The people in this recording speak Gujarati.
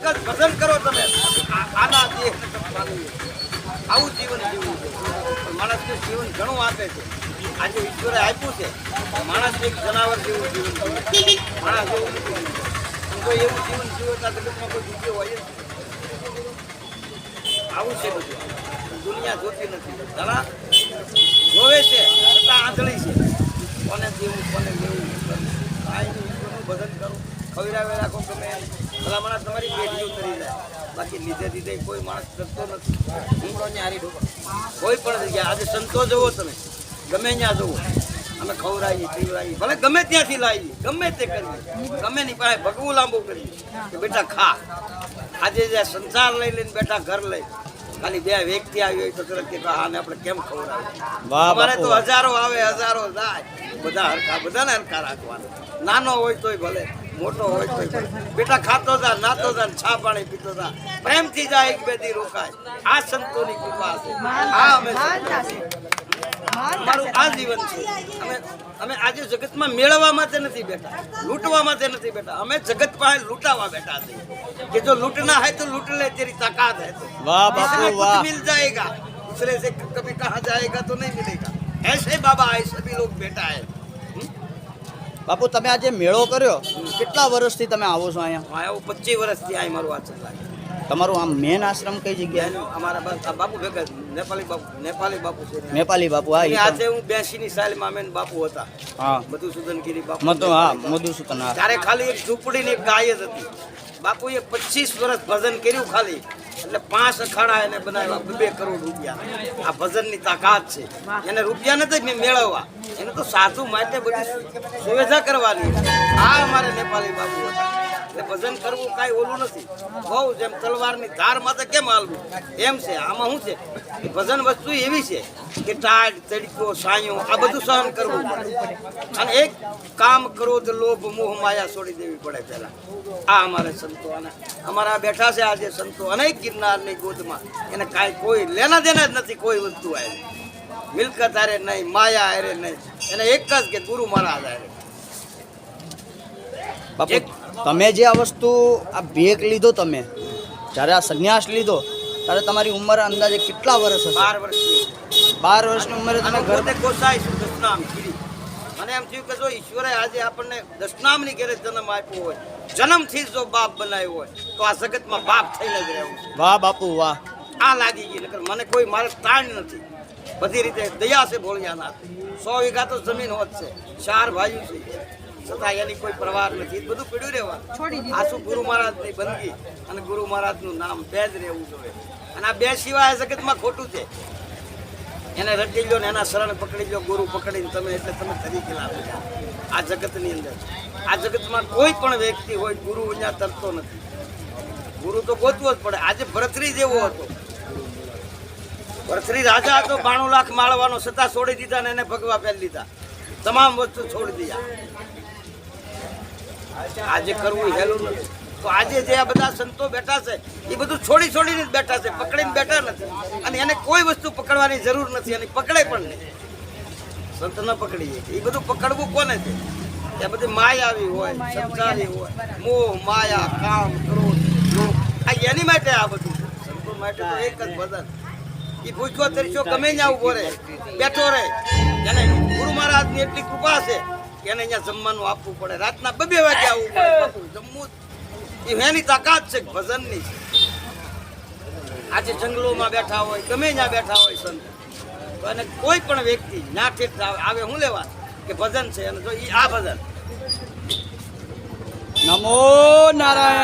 ભજન કરો તમે આના દેહ આવું જીવન જીવવું છે. માણસને જીવન ઘણું આપે છે. આજે ઈશ્વરે આપ્યું છે. માણસ એક જનાવર જેવું જીવન જીવે માણસ જેવું નથી. કોઈ એવું જીવન જીવતા જગતમાં કોઈ દુઃખી હોય જ નહીં. આવું છે બધું. દુનિયા જોતી નથી. ઘણા જોવે છે છતાં આંધળી છે. કોને જીવવું કોને લેવું કાંઈ ઈશ્વરનું ભજન કરું ખવડાવે રાખો ગમે ભલામણા તમારી પેઢીઓ કરી જાય. બાકી લીધે દીધે કોઈ માણસ કરતો નથી. ઊંઘડો હારી ઢોકો કોઈ પણ જગ્યાએ આજે સંતો જવો તમે ગમે ત્યાં જવો અમે ખવડાવીએ પીવડાવીએ ભલે ગમે ત્યાંથી લાવીએ ગમે તે કરીએ ગમે ની પાસે ભગવું લાંબુ કરીએ કે બેટા ખા. આજે જે સંસાર લઈ લઈને બેઠા ઘર લઈ ખાલી બે વ્યક્તિ આવી હોય તો તરત કે આને આપણે કેમ ખવડાવીએ. અમારે તો હજારો આવે હજારો જાય બધા હરખા બધાને હરખા રાખવાના. નાનો હોય તોય ભલે મોટો હોય તોય ભલે બેટા ખાતો જા નાતો જા છા પાણી પીતો જા પ્રેમથી જાય એક બે દી રોકાય. આ સંતોની કૃપા છે. આ અમે અમારું આ જીવન છે. અમે આજે જગતમાં મેળવવા માટે નથી બેઠા લૂંટવા માટે નથી બેઠા. અમે જગત પાસે લૂંટાવા બેઠા છીએ कि जो लूटना है तो लूट ले तेरी ताकत है तो वाह बापू वाह मिल जाएगा दूसरे से कभी कहा जाएगा तो नहीं मिलेगा. ऐसे बाबा ऐसे भी लोग बैठा है. બાપુ તમે આજે મેળો કર્યો કેટલા વર્ષથી તમે આવો છો અહીંયા? આવો 25 વર્ષથી આ મારું આચર લાગે. તમારું આમ મેન આશ્રમ કઈ જગ્યાએ? અમારા બાપુ ભેગા નેપાળી બાપુ છે. નેપાળી બાપુ હા. આજે હું 82 ની સાલમાં અમે બાપુ હતા. હા મધુસૂદનગીરી બાપુ. હા મધુસૂદન. ત્યારે ખાલી એક ઝૂંપડી ને એક ગાય જ હતી. બાપુએ 25 વર્ષ ભજન કર્યું ખાલી એટલે 5 અખાડા એને બનાવ્યા 2 કરોડ રૂપિયા. આ ભજનની તાકાત છે. એને રૂપિયા નથી મેળવવા એને તો સાધુ માટે બધી સુવિધા કરવાની. આ અમારે નેપાળી બાપુ હતા. એટલે ભજન કરવું કાંઈ ઓલું નથી. બહુ જેમ તલવારની ધાર માથે કેમ હાલવું એમ છે. આમાં શું છે કે ભજન વસ્તુ એવી છે કે ટાઢ તડકો સાયો આ બધું સહન કરવું પડે. અને એક કામ કરો તો લોભ મોહ માયા છોડી દેવી પડે પહેલા. આ અમારે સંતો અને અમારા બેઠા છે આજે સંતો અનેક ગિરનારની ગોદમાં એને કાંઈ કોઈ લેના દેના જ નથી. કોઈ વસ્તુ આવે મિલકત હારે નહીં માયા હારે નહીં. એને એક જ કે ગુરુ મહારાજ હારે. બાપુ તમે જે આ વસ્તુ આ ભેગ લીધો તમે જ્યારે આ સંન્યાસ લીધો ત્યારે તમારી ઉંમર અંદાજે કેટલા વર્ષ હશે? 12 વર્ષની. 12 વર્ષની ઉંમરે તમે ઘર ગોસાઈ છું દશનામ ગીરી. મને એમ થયું કે જો ઈશ્વરે આજે આપણને દશનામની ઘેરે જન્મ આપ્યો હોય જન્મથી જો બાપ બનાવ્યો હોય તો આ જગતમાં બાપ થઈને જ રહેવું. વાહ બાપુ વાહ. આ લાગી ગઈ નકર મને કોઈ મારે તાણ નથી. બધી રીતે દયા છે ભોળિયાનાથ. 100 વીઘા તો જમીન હોત છે 4 ભાઈઓ છે છતાં એની કોઈ પરવાર નથી. બધું પીડ્યું રહેવાનું. આ શું ગુરુ મહારાજની બંદગી અને ગુરુ મહારાજનું નામ બે જ રહેવું જોઈએ. અને આ બે સિવાય જગતમાં ખોટું છે. એને રટી લો ને એના શરણ પકડી લો ગુરુ પકડીને તમે એટલે તમે તરીકે લાવો. આ જગતની અંદર આ જગતમાં કોઈ પણ વ્યક્તિ હોય ગુરુ અહીંયા તરતો નથી. ગુરુ તો ગોતવો જ પડે. આજે ભરતરી જેવો હતો. ભરતરી રાજા હતો 92 લાખ માળવાનો છતાં છોડી દીધા ને એને ભગવા પહેરી લીધા. તમામ વસ્તુ છોડી દીધા. આજે કરવું હેલું નથી. તો આજે જે આ બધા સંતો બેઠા છે એ બધું છોડીને જ બેઠા છે. પકડીને બેઠા નથી. અને એને કોઈ વસ્તુ પકડવાની જરૂર નથી અને પકડે પણ નહીં. સંત ન પકડીએ એ બધું પકડવું કોને છે? એ બધી માયાવી હોય સંસારી હોય મોહ માયા કામ ક્રોધ લોભ આ એની માટે આ બધું. સંતો માટે તો એક જ ભજન. એ ભૂખ્યો તરીસો ગમે ત્યાં ઉભો રહે બેઠો રહે. એને ગુરુ મહારાજની એટલી કૃપા છે કે એને અહીંયા જમવાનું આપવું પડે. રાતના 2 વાગે આવવું પડે જમવું. એની તાકાત છે ભજનની. આજે જંગલોમાં બેઠા હોય ગમે ત્યાં બેઠા હોય સંત તો એને કોઈ પણ વ્યક્તિ ના ઠેઠ આવે શું લેવા કે ભજન છે અને જો આ ભજન. નમો નારાયણ.